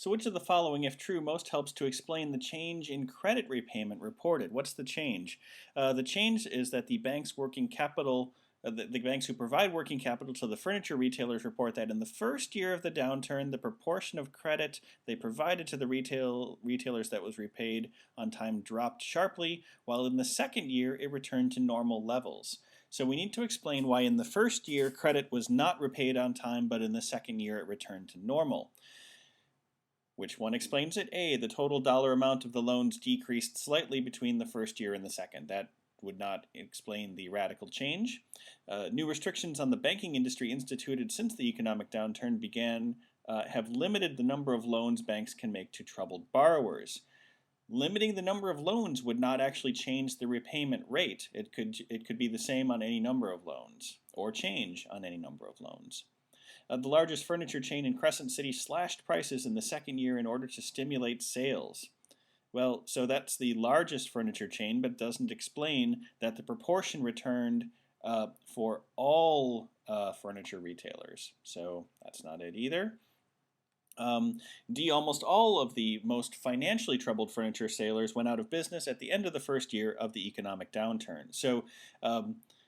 So which of the following, if true, most helps to explain the change in credit repayment reported? What's the change? The change is that the bank's working capital the banks who provide working capital to the furniture retailers report that in the first year of the downturn, the proportion of credit they provided to the retailers that was repaid on time dropped sharply, while in the second year it returned to normal levels. So we need to explain why in the first year credit was not repaid on time, but in the second year it returned to normal. Which one explains it? A, the total dollar amount of the loans decreased slightly between the first year and the second. That would not explain the radical change. New restrictions on the banking industry instituted since the economic downturn began have limited the number of loans banks can make to troubled borrowers. Limiting the number of loans would not actually change the repayment rate. It could be the same on any number of loans, or change on any number of loans. The largest furniture chain in Crescent City slashed prices in the second year in order to stimulate sales. Well, so that's the largest furniture chain, but doesn't explain that the proportion returned for all furniture retailers. So that's not it either. D, almost all of the most financially troubled furniture sailors went out of business at the end of the first year of the economic downturn. So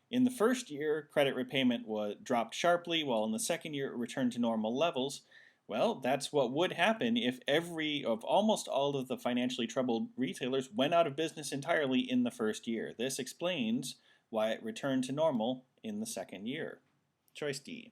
in the first year, credit repayment dropped sharply, while in the second year it returned to normal levels. Well, that's what would happen if almost all of the financially troubled retailers went out of business entirely in the first year. This explains why it returned to normal in the second year. Choice D.